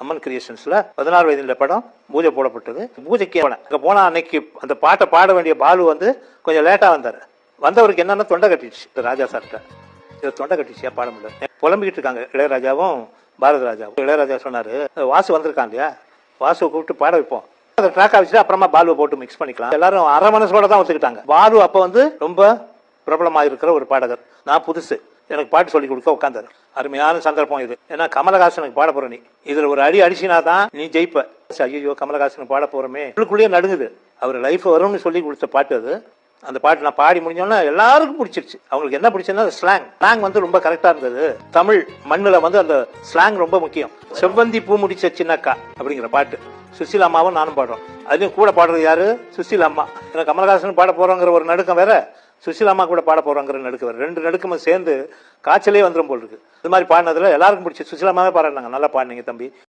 அம்மன் கிரியேஷன்ஸ்ல 16 வயதில் படம் பூஜை போடப்பட்டது. பூஜைக்கு அங்கே போனா அன்னைக்கு அந்த பாட்டை பாட வேண்டிய பாலு வந்து கொஞ்சம் லேட்டா வந்தாரு. வந்தவருக்கு என்னன்னா தொண்டை கட்டிடுச்சு. ராஜா சார்கிட்ட இதை தொண்டை கட்டிடுச்சியா பாட முடியல புலம்பிக்கிட்டு இருக்காங்க இளையராஜாவும் பாரத ராஜாவும். இளையராஜா சொன்னாரு, வாசு வந்திருக்கான் இல்லையா, வாசுவை கூப்பிட்டு பாட வைப்போம், அதை ட்ராக்கா வச்சுட்டு அப்புறமா பாலுவை போட்டு மிக்ஸ் பண்ணிக்கலாம். எல்லாரும் அரை மனசோட தான் ஒத்துக்கிட்டாங்க. பாலு அப்ப வந்து ரொம்ப பிரபலமாக இருக்கிற ஒரு பாடகர். நான் புதுசு, எனக்கு பாட்டு சொல்லி கொடுக்க உட்காந்தாரு. அருமையான சந்தர்ப்பம் இது. ஏன்னா கமலஹாசனுக்கு பாட போற நீ இதுல ஒரு அடி அடிச்சினா தான் நீ ஜெயிப்ப. ஐயோ கமலஹாசனுக்கு பாட போறோமே, உள்ளுக்குள்ளேயே நடுங்குது. அவர் லைஃப் வரும்னு சொல்லி கொடுத்த பாட்டு அது. அந்த பாட்டு நான் பாடி முடிஞ்சோன்னா எல்லாருக்கும் பிடிச்சிருச்சு. அவங்களுக்கு என்ன பிடிச்சதுன்னா ஸ்லாங் வந்து ரொம்ப கரெக்டா இருந்தது. தமிழ் மண்ணுல வந்து அந்த ஸ்லாங் ரொம்ப முக்கியம். செவ்வந்தி பூ முடிச்ச சின்னக்கா அப்படிங்கிற பாட்டு சுசீலா அம்மாவும் நானும் பாடுறோம். அதுலயும் கூட பாடுறது யாரு, சுசீலா அம்மா. ஏன்னா கமலஹாசன் பாட போறோங்கிற ஒரு நடுக்கம் வேற, சுசீலா அம்மா கூட பாட போறோங்கிற நடுக்கம் வேற. ரெண்டு நடுக்கமும் சேர்ந்து காய்ச்சலே வந்துடும் போல் இருக்கு. இது மாதிரி பாடினதுல எல்லாருக்கும் பிடிச்சி. சுசீலா அம்மாவே பாடுறாங்க, நல்லா பாடினீங்க தம்பி.